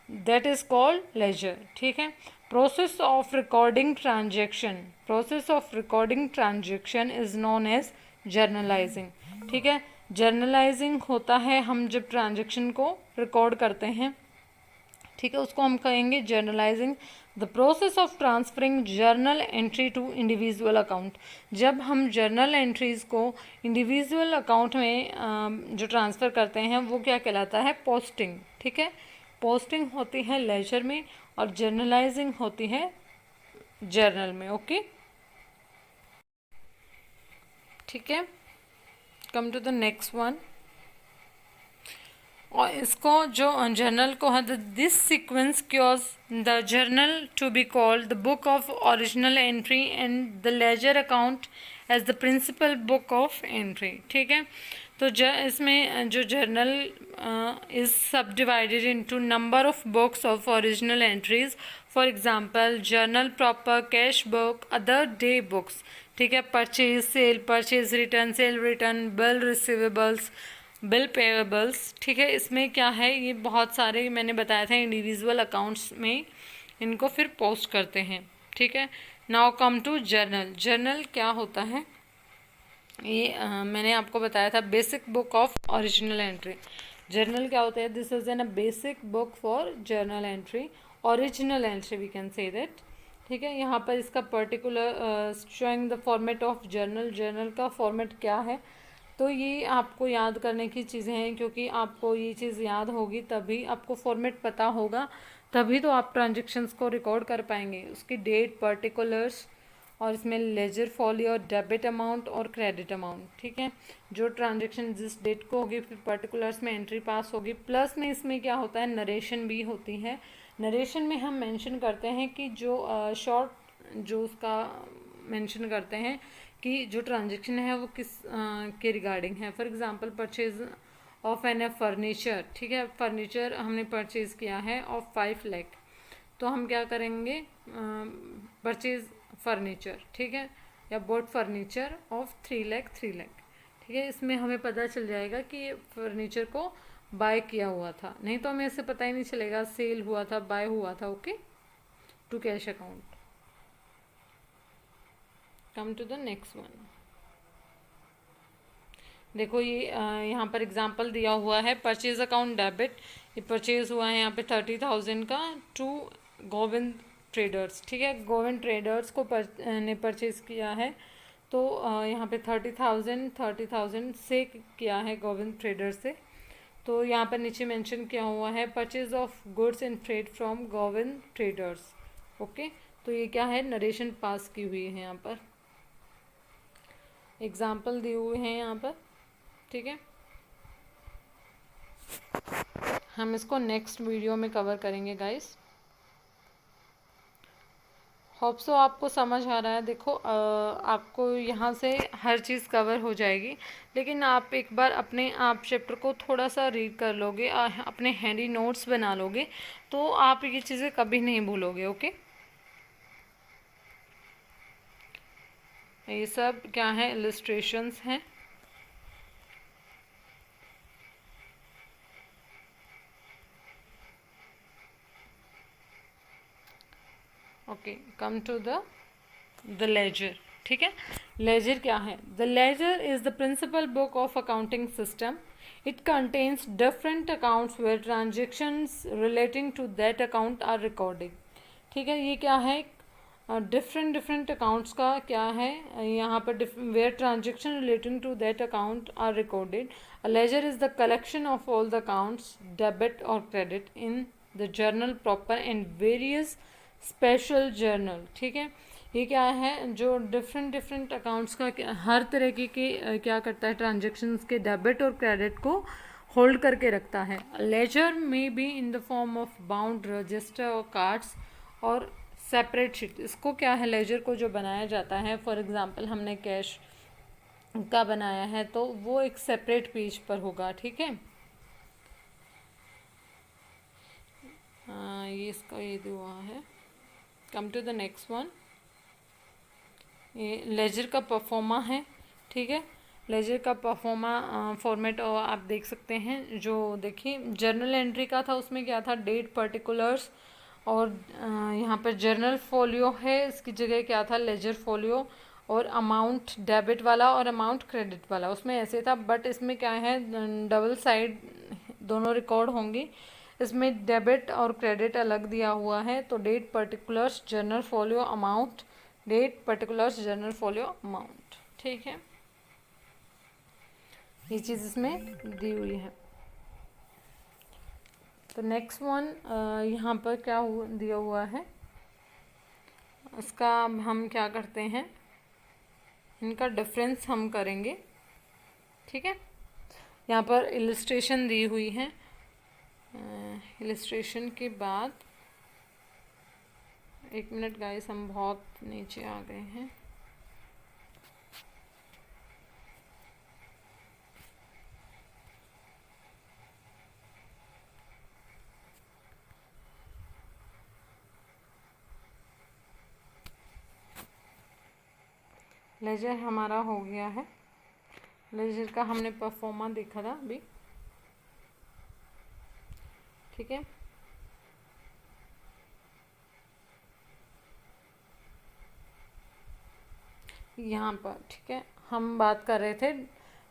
दैट इज़ कॉल्ड लेजर, ठीक है। Process of recording transaction, process of recording transaction is known as journalising, ठीक है। जर्नलाइजिंग होता है हम जब ट्रांजेक्शन को रिकॉर्ड करते हैं, ठीक है, उसको हम कहेंगे journalising. The process of transferring journal entry to individual account, जब हम जर्नल एंट्रीज़ को इंडिविजुअल अकाउंट में जो ट्रांसफ़र करते हैं वो क्या कहलाता है, पोस्टिंग, ठीक है। पोस्टिंग होती है लेजर में और जर्नलाइजिंग होती है जर्नल में, ओके, ठीक है। Come to the next one. और इसको जो जर्नल को है, this sequence causes the journal to be called the book of original entry and the ledger account as the principal book of entry, ठीक है। तो इसमें जो journal is subdivided into number of books of original entries. For example journal proper, cash book, other day books, ठीक है। Purchase sale, purchase return, cell return, bill receivables, bill payables, ठीक है। इसमें क्या है, ये बहुत सारे मैंने बताया था इंडिविजुअल अकाउंट्स में इनको फिर पोस्ट करते हैं, ठीक है। Now come to journal. Journal क्या होता है, ये मैंने आपको बताया था basic book of original entry. Journal क्या होता है, this is an a basic book for journal entry, original entry we can say that, ठीक है। यहाँ पर इसका particular showing the format of journal, journal का फॉर्मेट क्या है। तो ये आपको याद करने की चीज़ें हैं, क्योंकि आपको ये चीज़ याद होगी तभी आपको फॉर्मेट पता होगा, तभी तो आप ट्रांजेक्शन्स को रिकॉर्ड कर पाएंगे। उसकी डेट, पर्टिकुलर्स, और इसमें लेजर फॉलियो, डेबिट अमाउंट और क्रेडिट अमाउंट, ठीक है। जो ट्रांजेक्शन जिस डेट को होगी फिर पर्टिकुलर्स में एंट्री पास होगी। प्लस में इसमें क्या होता है, नरेशन भी होती है। नरेशन में हम मेंशन करते हैं कि जो शॉर्ट जो उसका मेंशन करते हैं कि जो ट्रांजेक्शन है वो किस के रिगार्डिंग है। For example purchase of an a furniture, ठीक है। फर्नीचर हमने परचेज़ किया है ऑफ 5 लाख, तो हम क्या करेंगे, परचेज फर्नीचर, ठीक है, या boat furniture of 3 lakh, 3 lakh, ठीक है। इसमें हमें पता चल जाएगा कि ये फर्नीचर को बाय किया हुआ था, नहीं तो हमें इससे पता ही नहीं चलेगा सेल हुआ था, बाय हुआ था, okay, to cash account. Come to the next one. देखो ये यहाँ पर एग्जांपल दिया हुआ है, परचेज अकाउंट डेबिट। ये परचेज हुआ है यहाँ पे 30,000 का टू गोविंद ट्रेडर्स, ठीक है। गोविंद ट्रेडर्स को ने परचेज किया है, तो यहाँ पे 30,000 से किया है गोविंद ट्रेडर्स से। तो यहाँ पर नीचे मेंशन किया हुआ है purchase of goods and trade from Govind traders, okay. तो ये क्या है, नरेशन पास की हुई है, यहाँ पर एग्जाम्पल दिए हुए हैं यहाँ पर, ठीक है। हम इसको नेक्स्ट वीडियो में कवर करेंगे गाइस। होप सो आपको समझ आ रहा है। देखो आपको यहाँ से हर चीज़ कवर हो जाएगी, लेकिन आप एक बार अपने आप चैप्टर को थोड़ा सा रीड कर लोगे, अपने हैंडी नोट्स बना लोगे, तो आप ये चीज़ें कभी नहीं भूलोगे, ओके। ये सब क्या है, इलस्ट्रेशंस हैं। Okay, come to the ledger, ठीक है। लेजर क्या है, the ledger is the principal book of accounting system. It contains different accounts where transactions relating to that account are recorded, ठीक है। ये क्या है, डिफरेंट अकाउंट्स का क्या है यहाँ पर, where transaction relating to that account are recorded. A ledger is the collection of all the accounts debit और credit in the journal proper and various special journal, ठीक है। ये क्या है, जो डिफरेंट डिफरेंट अकाउंट्स का हर तरीके के क्या करता है, ट्रांजेक्शन्स के डेबिट और क्रेडिट को होल्ड करके रखता है। लेजर में be in the form of bound register और कार्ड्स और सेपरेट शीट। इसको क्या है, लेजर को जो बनाया जाता है, फॉर एग्जांपल हमने कैश का बनाया है तो वो एक सेपरेट पेज पर होगा, ठीक है। ये इसका ये हुआ है। Come to the next one, ये लेजर का परफॉर्मा है, ठीक है। लेजर का परफॉर्मा फॉर्मेट और आप देख सकते हैं, जो देखिए जर्नल एंट्री का था उसमें क्या था, डेट पर्टिकुलर्स, और यहाँ पर जर्नल फोलियो है, इसकी जगह क्या था, लेजर फोलियो, और अमाउंट डेबिट वाला और अमाउंट क्रेडिट वाला उसमें ऐसे था। बट इसमें क्या है, डबल साइड दोनों रिकॉर्ड होंगी। इसमें डेबिट और क्रेडिट अलग दिया हुआ है, तो date particulars journal folio amount, date particulars journal folio amount, ठीक है। ये चीज़ इसमें दी हुई है। तो नेक्स्ट वन यहाँ पर क्या दिया हुआ है, इसका हम क्या करते हैं, इनका डिफरेंस हम करेंगे, ठीक है। यहाँ पर इलस्ट्रेशन दी हुई है। इलस्ट्रेशन के बाद, एक मिनट गाइस, हम बहुत नीचे आ गए हैं। लेजर हमारा हो गया है। लेजर का हमने परफॉर्मा देखा था अभी, ठीक है। यहाँ पर ठीक है, हम बात कर रहे थे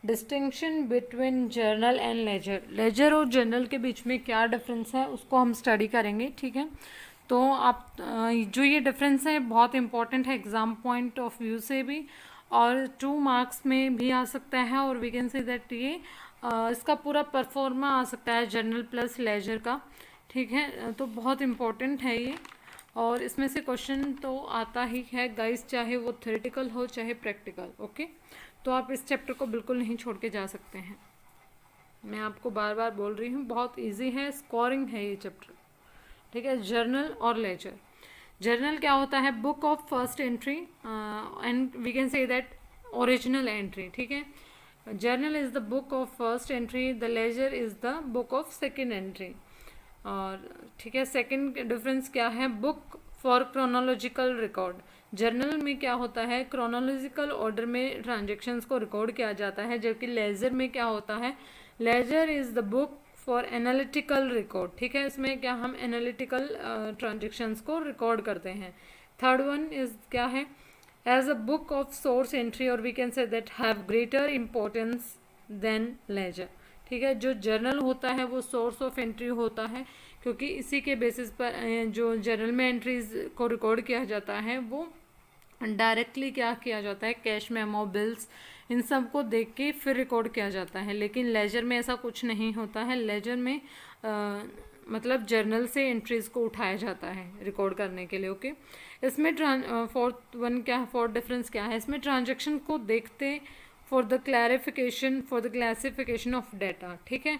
distinction between journal and ledger. Ledger और जर्नल के बीच में क्या डिफरेंस है उसको हम स्टडी करेंगे, ठीक है। तो आप जो ये डिफरेंस है बहुत इंपॉर्टेंट है एग्ज़ाम पॉइंट ऑफ व्यू से भी, और 2 मार्क्स में भी आ सकता है, और वी कैन से दैट ये इसका पूरा परफॉर्मा आ सकता है जर्नल प्लस लेजर का, ठीक है। तो बहुत इम्पोर्टेंट है ये, और इसमें से क्वेश्चन तो आता ही है गाइस, चाहे वो थ्योरेटिकल हो चाहे प्रैक्टिकल, ओके। तो आप इस चैप्टर को बिल्कुल नहीं छोड़ के जा सकते हैं, मैं आपको बार बार बोल रही हूँ, बहुत इजी है, स्कोरिंग है ये चैप्टर, ठीक है। जर्नल और लेजर। जर्नल क्या होता है, book of first entry, and we can say that original entry, ठीक है। Journal is the book of first entry, the ledger is the book of second entry, और ठीक है। सेकंड डिफरेंस क्या है, book for chronological record. Journal में क्या होता है, क्रोनोलॉजिकल ऑर्डर में ट्रांजेक्शन्स को रिकॉर्ड किया जाता है, जबकि लेजर में क्या होता है, ledger is the book for analytical record, ठीक है। इसमें क्या हम एनालिटिकल ट्रांजेक्शन्स को रिकॉर्ड करते हैं। थर्ड वन इज़ क्या है, as a book of source entry, और we can say that have greater importance than ledger, ठीक है। जो जर्नल होता है वो सोर्स ऑफ एंट्री होता है, क्योंकि इसी के बेसिस पर जो जर्नल में एंट्रीज को रिकॉर्ड किया जाता है वो डायरेक्टली क्या किया जाता है, कैश मेमो, बिल्स, इन सब को देख के फिर रिकॉर्ड किया जाता है। लेकिन लेजर में ऐसा कुछ नहीं होता है। लेजर में मतलब जर्नल से एंट्रीज को उठाया जाता है रिकॉर्ड करने के लिए, ओके। इसमें फोर्थ वन क्या है, फोर्थ डिफरेंस क्या है, इसमें ट्रांजेक्शन को देखते for the clarification, for the classification of data, ठीक है।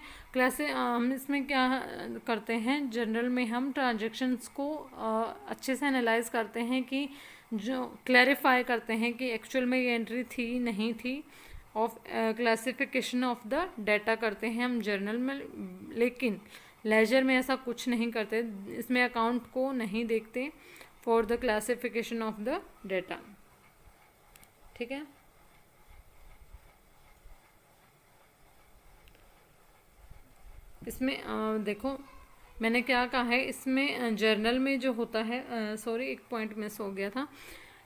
हम इसमें क्या करते हैं, जनरल में हम ट्रांजेक्शन्स को अच्छे से एनालाइज करते हैं, कि जो क्लैरिफाई करते हैं कि एक्चुअल में ये एंट्री थी नहीं थी, of classification of the data करते हैं हम जर्नल में। लेकिन लेजर में ऐसा कुछ नहीं करते, इसमें अकाउंट को नहीं देखते for the classification of the data, ठीक है। इसमें देखो मैंने क्या कहा है, इसमें जर्नल में जो होता है, सॉरी एक पॉइंट मिस हो गया था,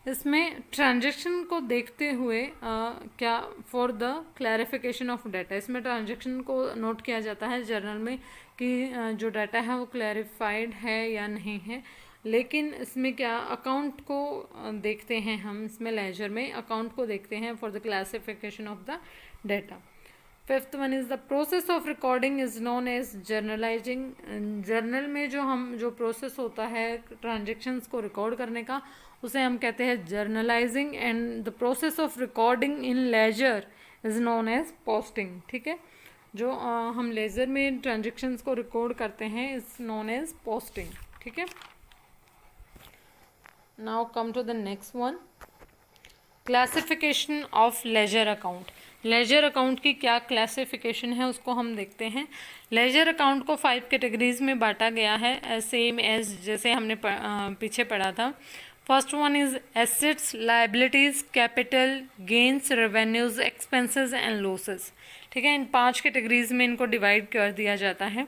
इसमें ट्रांजैक्शन को देखते हुए क्या for the clarification of data, इसमें ट्रांजैक्शन को नोट किया जाता है जर्नल में कि जो डाटा है वो क्लैरिफाइड है या नहीं है। लेकिन इसमें क्या अकाउंट को देखते हैं हम, इसमें लेजर में अकाउंट को देखते हैं for the classification of the data. Fifth one is the process of recording is known as journalising. Journal में जो प्रोसेस होता है ट्रांजेक्शन्स को रिकॉर्ड करने का, उसे हम कहते हैं journalising. And the process of recording in ledger is known as posting. ठीक है, जो हम लेज़र में ट्रांजेक्शन्स को रिकॉर्ड करते हैं इज़ नोन एज पोस्टिंग। ठीक है, now come to the next one, classification of ledger account. Ledger account की क्या क्लासिफिकेशन है उसको हम देखते हैं। लेजर अकाउंट को 5 कैटेगरीज में बांटा गया है, सेम एज जैसे हमने पीछे पढ़ा था। First one is assets, liabilities, capital, gains, revenues, expenses and losses. ठीक है, इन 5 कैटेगरीज में इनको डिवाइड कर दिया जाता है।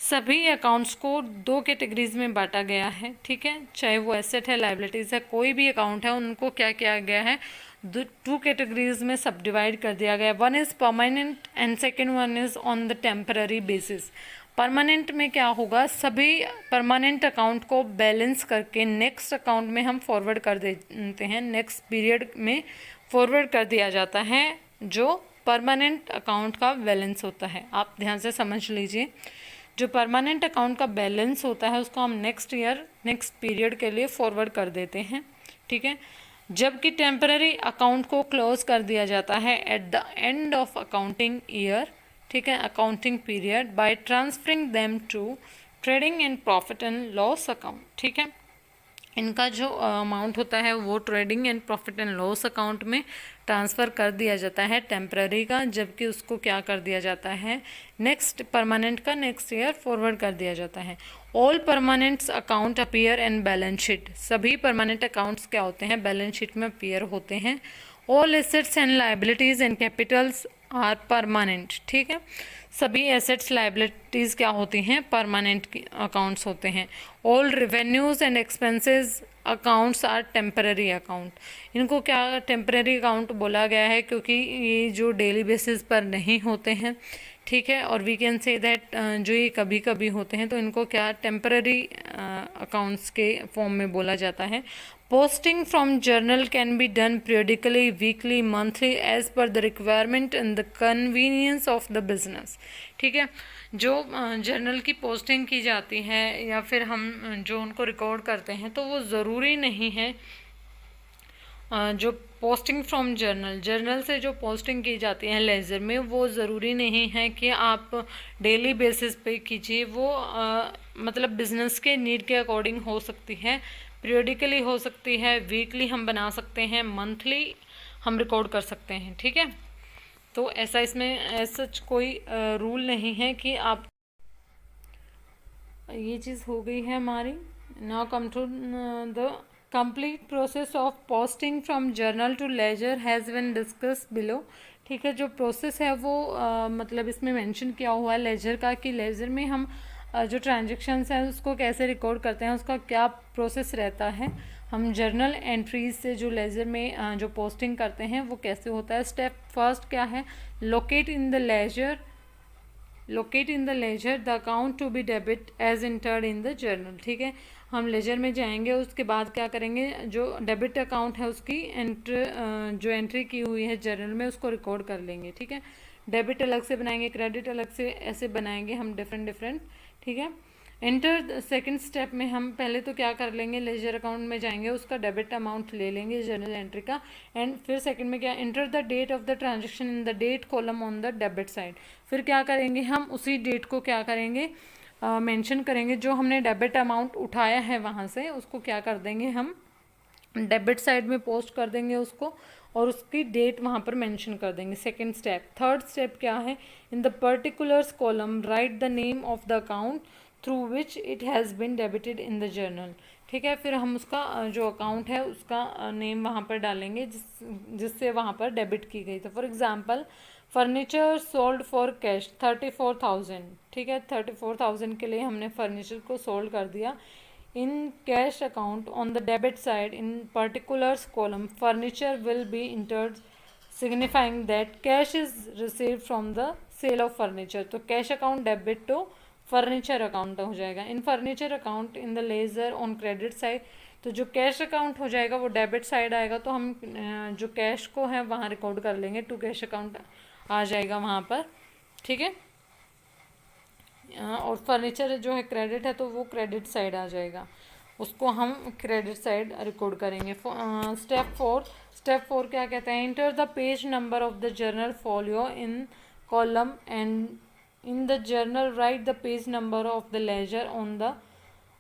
सभी अकाउंट्स को 2 कैटेगरीज में बांटा गया है। ठीक है, चाहे वो एसेट है, लाइबिलिटीज़ है, कोई भी अकाउंट है, उनको क्या किया गया है, 2 कैटेगरीज में सब डिवाइड कर दिया गया है। One is permanent and second one is on the temporary basis. Permanent में क्या होगा, सभी परमानेंट अकाउंट को बैलेंस करके नेक्स्ट अकाउंट में हम फॉरवर्ड कर देते हैं, नेक्स्ट पीरियड में फॉरवर्ड कर दिया जाता है जो परमानेंट अकाउंट का बैलेंस होता है। आप ध्यान से समझ लीजिए, जो परमानेंट अकाउंट का बैलेंस होता है उसको हम नेक्स्ट ईयर, नेक्स्ट पीरियड के लिए फॉरवर्ड कर देते हैं। ठीक है, जबकि टेम्पररी अकाउंट को क्लोज कर दिया जाता है at the end of accounting year. ठीक है, accounting period, by transferring them to trading and profit and loss account. ठीक है, इनका जो अमाउंट होता है वो trading and profit and loss account में ट्रांसफ़र कर दिया जाता है टेम्पररी का, जबकि उसको क्या कर दिया जाता है, नेक्स्ट परमानेंट का नेक्स्ट ईयर फॉरवर्ड कर दिया जाता है। All permanents account appear in balance sheet. सभी परमानेंट अकाउंट्स क्या होते हैं, बैलेंस शीट में अपीयर होते हैं। All assets and liabilities and capitals are permanent. ठीक है, सभी एसेट्स लाइबिलिटीज़ क्या होती हैं, परमानेंट अकाउंट्स होते हैं। All revenues and expenses accounts are temporary account. इनको क्या टेम्पररी अकाउंट बोला गया है क्योंकि ये जो डेली बेसिस पर नहीं होते हैं। ठीक है, और वी कैन से दैट जो ये कभी कभी होते हैं तो इनको क्या टेम्पररी अकाउंट्स के फॉर्म में बोला जाता है। Posting from journal can be done periodically, weekly, monthly as per the requirement and the convenience of the business. ठीक है, जो जर्नल की पोस्टिंग की जाती है या फिर हम जो उनको रिकॉर्ड करते हैं तो वो ज़रूरी नहीं है, जो पोस्टिंग फ्रॉम जर्नल, जर्नल से जो पोस्टिंग की जाती है लेज़र में, वो ज़रूरी नहीं है कि आप डेली बेसिस पे कीजिए। वो मतलब बिज़नेस के नीड के अकॉर्डिंग हो सकती है, पीरियडिकली हो सकती है, वीकली हम बना सकते हैं, मंथली हम रिकॉर्ड कर सकते हैं। ठीक है, तो ऐसा इसमें ऐसा कोई रूल नहीं है कि आप, ये चीज़ हो गई है हमारी। Now come to the complete process of posting from journal to ledger has been discuss below. ठीक है, जो प्रोसेस है वो मतलब इसमें मेंशन किया हुआ है लेजर का, कि लेजर में हम जो ट्रांजेक्शन्स हैं उसको कैसे रिकॉर्ड करते हैं, उसका क्या प्रोसेस रहता है। हम जर्नल एंट्रीज से जो लेजर में जो पोस्टिंग करते हैं वो कैसे होता है। स्टेप फर्स्ट क्या है, locate in the ledger, locate in the ledger the account to be debit as entered in the journal. ठीक है, हम लेजर में जाएंगे, उसके बाद क्या करेंगे, जो डेबिट अकाउंट है उसकी जो एंट्री की हुई है जर्नल में उसको रिकॉर्ड कर लेंगे। ठीक है, डेबिट अलग से बनाएंगे, क्रेडिट अलग से, ऐसे बनाएंगे हम डिफरेंट। ठीक है, एंटर सेकंड स्टेप में हम पहले तो क्या कर लेंगे, लेजर अकाउंट में जाएंगे, उसका डेबिट अमाउंट ले लेंगे जर्नल एंट्री का। एंड फिर सेकंड में क्या, enter the date of the transaction in the date column on the debit side. फिर क्या करेंगे, हम उसी डेट को क्या करेंगे, मेंशन करेंगे, जो हमने डेबिट अमाउंट उठाया है वहाँ से उसको क्या कर देंगे, हम डेबिट साइड में पोस्ट कर देंगे उसको, और उसकी डेट वहाँ पर मेंशन कर देंगे। Second step. थर्ड स्टेप क्या है, in the particulars column right the name of the account through which it has been debited in the journal. ठीक है, फिर हम उसका जो अकाउंट है उसका नेम वहाँ पर डालेंगे जिससे वहाँ पर डेबिट की गई। तो for example, furniture sold for cash 34,000। ठीक है, 34,000 के लिए हमने फर्नीचर को सोल्ड कर दिया। In cash account on the debit side in particulars column furniture will be entered signifying that cash is received from the sale of furniture. तो cash account debit to furniture account हो जाएगा। In furniture account in the ledger on credit side, तो जो cash account हो जाएगा वो debit side आएगा, तो हम जो कैश को है वहाँ रिकॉर्ड कर लेंगे टू कैश अकाउंट आ जाएगा वहाँ पर, ठीक है। और फर्नीचर जो है क्रेडिट है तो वो क्रेडिट साइड आ जाएगा, उसको हम क्रेडिट साइड रिकॉर्ड करेंगे। स्टेप फोर क्या कहते हैं, enter the page number of the journal folio in column and in the journal write the page number of the ledger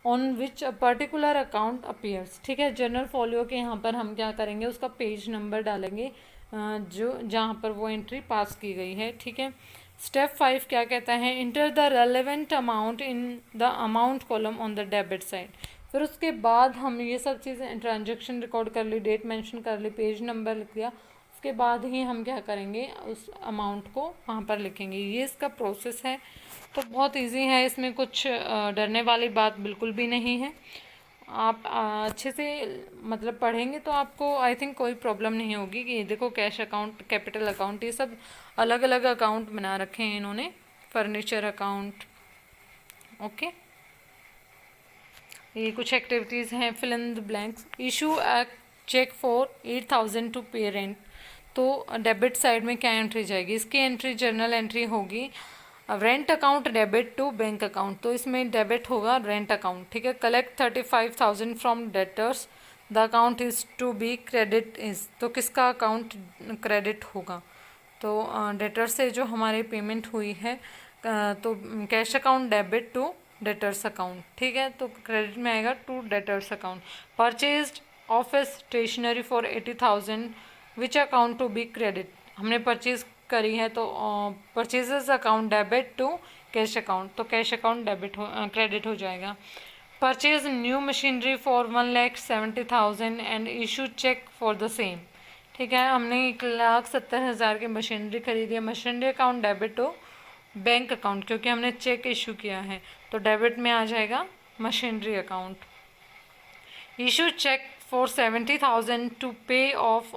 on which a particular account appears, ठीक है। Journal folio के यहाँ पर हम क्या करेंगे, उसका पेज नंबर डालेंगे जो जहाँ पर वो एंट्री पास की गई है, ठीक है। स्टेप 5 क्या कहता है, enter the relevant amount in the amount column on the debit side. फिर उसके बाद हम ये सब चीज़ें ट्रांजेक्शन रिकॉर्ड कर ली, डेट मेंशन कर ली, पेज नंबर लिख दिया, उसके बाद ही हम क्या करेंगे, उस अमाउंट को वहाँ पर लिखेंगे। ये इसका प्रोसेस है, तो बहुत इजी है, इसमें कुछ डरने वाली बात बिल्कुल भी नहीं है। आप अच्छे से मतलब पढ़ेंगे तो आपको आई थिंक कोई प्रॉब्लम नहीं होगी। कि देखो कैश अकाउंट, कैपिटल अकाउंट, ये सब अलग अलग अकाउंट बना रखे हैं इन्होंने, फर्नीचर अकाउंट, ओके। ये कुछ एक्टिविटीज़ हैं, fill in the blanks. Issue a cheque for 8,000 to pay rent, तो डेबिट साइड में क्या एंट्री जाएगी, इसकी एंट्री जर्नल एंट्री होगी rent account debit to bank account, तो इसमें डेबिट होगा रेंट अकाउंट, ठीक है। Collect 35,000 from debtors, the account is to be credit is, तो किसका अकाउंट क्रेडिट होगा, तो डेटर से जो हमारी पेमेंट हुई है, तो cash account debit to debtors account, ठीक है, तो क्रेडिट में आएगा to debtors account. Purchased office stationery for 80,000 which account to be credit, हमने परचेज करी है तो purchases account debit to cash account, तो कैश अकाउंट डेबिट क्रेडिट हो जाएगा। Purchase new machinery for 1,70,000 and issue cheque for the same, ठीक है, हमने 1,70,000 की मशीनरी खरीदी है, machinery account debit to bank account, क्योंकि हमने चेक इशू किया है तो डेबिट में आ जाएगा machinery account. Issue cheque for 70,000 to pay off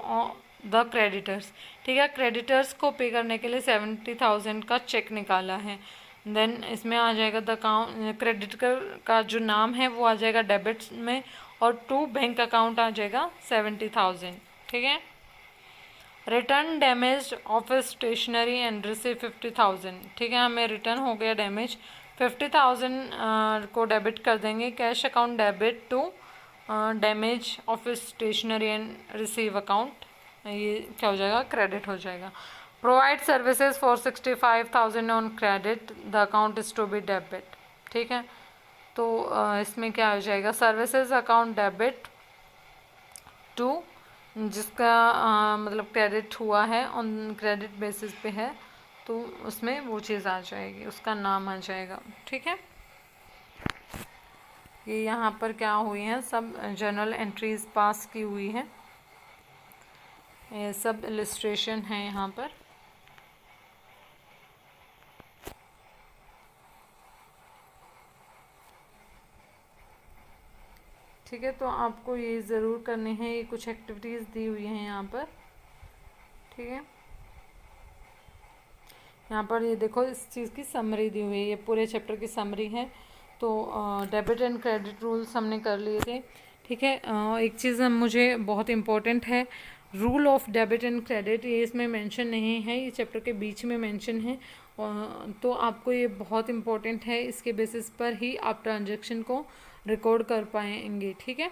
the creditors, ठीक है, क्रेडिटर्स को पे करने के लिए 70,000 का चेक निकाला है। देन इसमें आ जाएगा द अकाउंट, क्रेडिटर का जो नाम है वो आ जाएगा डेबिट में, और टू बैंक अकाउंट आ जाएगा 70,000, ठीक है। Return damage office stationery and receive 50,000, ठीक है, हमें रिटर्न हो गया डैमेज, 50,000 को डेबिट कर देंगे, cash account debit to damage office stationery and receive account, ये क्या हो जाएगा, क्रेडिट हो जाएगा। Provide services for 65,000 on credit, the account is to be debit, ठीक है, तो इसमें क्या हो जाएगा, सर्विसेज अकाउंट डेबिट टू जिसका मतलब क्रेडिट हुआ है ऑन क्रेडिट बेसिस पे है, तो उसमें वो चीज़ आ जाएगी, उसका नाम आ जाएगा, ठीक है। ये यहाँ पर क्या हुई हैं, सब जर्नल एंट्रीज पास की हुई है, ये सब इलस्ट्रेशन है यहाँ पर। ठीक है, तो आपको ये ज़रूर करने हैं, ये कुछ एक्टिविटीज़ दी हुई हैं यहाँ पर, ठीक है। यहाँ पर ये देखो इस चीज़ की समरी दी हुई है, ये पूरे चैप्टर की समरी है। तो डेबिट एंड क्रेडिट रूल्स हमने कर लिए थे, ठीक है। एक चीज़ मुझे बहुत इम्पोर्टेंट है, rule of debit and credit, ये इसमें मेंशन नहीं है, ये चैप्टर के बीच में मेंशन है, तो आपको ये बहुत इम्पोर्टेंट है, इसके बेसिस पर ही आप ट्रांजेक्शन को रिकॉर्ड कर पाएंगे, ठीक है।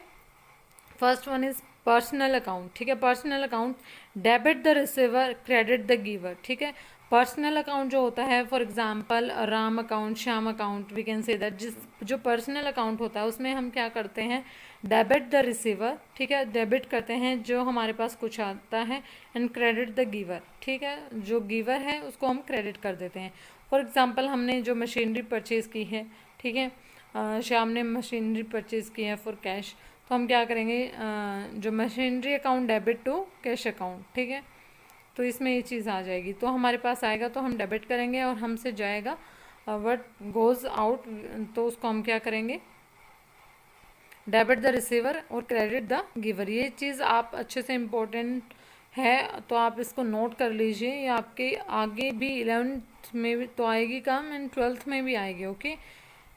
First one is personal account, ठीक है, personal account debit the receiver credit the giver, ठीक है। पर्सनल अकाउंट जो होता है, for example Ram account, Shyam account, we can say that, जो पर्सनल अकाउंट होता है उसमें हम क्या करते हैं, डेबिट द रिसीवर, ठीक है, डेबिट करते हैं जो हमारे पास कुछ आता है, एंड क्रेडिट द गिवर, ठीक है, जो गिवर है उसको हम क्रेडिट कर देते हैं। फॉर एग्जांपल हमने जो मशीनरी परचेज़ की है, ठीक है, श्याम ने मशीनरी परचेज़ की है फॉर कैश, तो हम क्या करेंगे, जो machinery account debit to cash account, ठीक है, तो इसमें ये चीज़ आ जाएगी, तो हमारे पास आएगा तो हम डेबिट करेंगे, और हमसे जाएगा व्हाट गोज़ आउट, तो उसको हम क्या करेंगे, डेबिट द रिसीवर और क्रेडिट द गिवर। ये चीज़ आप अच्छे से इम्पोर्टेंट है, तो आप इसको नोट कर लीजिए, ये आपके आगे भी 11th में भी तो आएगी काम, एंड 12th में भी आएगी, ओके।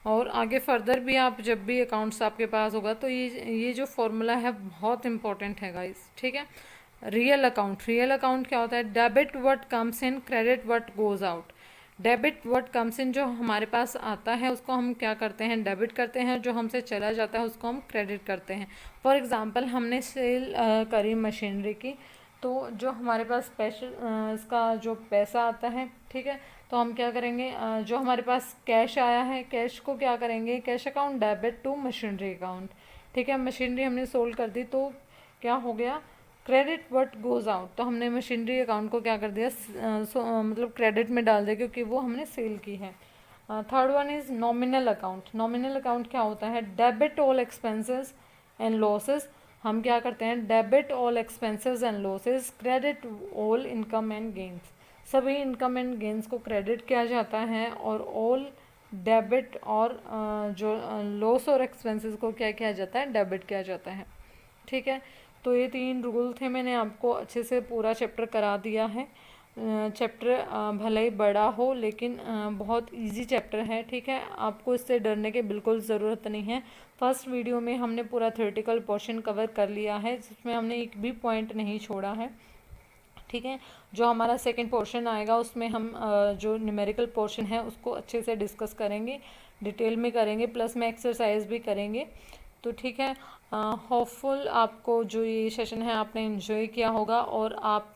और आगे फर्दर भी आप जब भी अकाउंट्स आपके पास होगा तो ये जो फॉर्मूला है बहुत इंपॉर्टेंट है गाइस, ठीक है। रियल अकाउंट क्या होता है? Debit what comes in, credit what goes out. Debit what comes in, जो हमारे पास आता है उसको हम क्या करते हैं? डेबिट करते हैं। जो हमसे चला जाता है उसको हम क्रेडिट करते हैं। फॉर एग्जांपल हमने सेल करी मशीनरी की, तो जो हमारे पास स्पेशल इसका जो पैसा आता है, ठीक है, तो हम क्या करेंगे? जो हमारे पास कैश आया है, कैश को क्या करेंगे? Cash account debit to machinery account. ठीक है, मशीनरी हमने सोल्ड कर दी तो क्या हो गया? Credit what goes out. तो हमने मशीनरी अकाउंट को क्या कर दिया? मतलब क्रेडिट में डाल दिया, क्योंकि वो हमने सेल की है। Third one is nominal account. Nominal account क्या होता है? Debit all expenses and losses. हम क्या करते हैं? Debit all expenses and losses, credit all income and gains. सभी इनकम एंड गेन्स को क्रेडिट किया जाता है, और ऑल डेबिट और जो लॉस और एक्सपेंसेस को क्या किया जाता है? डेबिट किया जाता है। ठीक है, तो ये 3 रूल थे। मैंने आपको अच्छे से पूरा चैप्टर करा दिया है। चैप्टर भले ही बड़ा हो, लेकिन बहुत इजी चैप्टर है। ठीक है, आपको इससे डरने की बिल्कुल ज़रूरत नहीं है। फर्स्ट वीडियो में हमने पूरा थ्योरेटिकल पोर्शन कवर कर लिया है, जिसमें हमने एक भी पॉइंट नहीं छोड़ा है। ठीक है, जो हमारा सेकंड पोर्शन आएगा उसमें हम जो न्यूमेरिकल पोर्शन है उसको अच्छे से डिस्कस करेंगे, डिटेल में करेंगे, प्लस में एक्सरसाइज भी करेंगे। तो ठीक है, होपफुल आपको जो ये सेशन है आपने एंजॉय किया होगा, और आप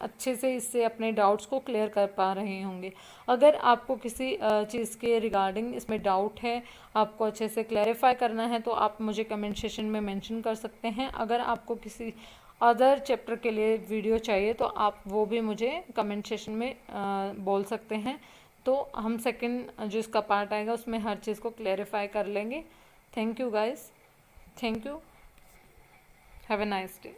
अच्छे से इससे अपने डाउट्स को क्लियर कर पा रहे होंगे। अगर आपको किसी चीज़ के रिगार्डिंग इसमें डाउट है, आपको अच्छे से क्लैरिफाई करना है, तो आप मुझे कमेंट सेशन में मेंशन कर सकते हैं। अगर आपको किसी अदर चैप्टर के लिए वीडियो चाहिए तो आप वो भी मुझे कमेंट सेशन में बोल सकते हैं। तो हम सेकंड जो इसका पार्ट आएगा उसमें हर चीज़ को क्लैरिफाई कर लेंगे। Thank you guys, thank you, have a nice day.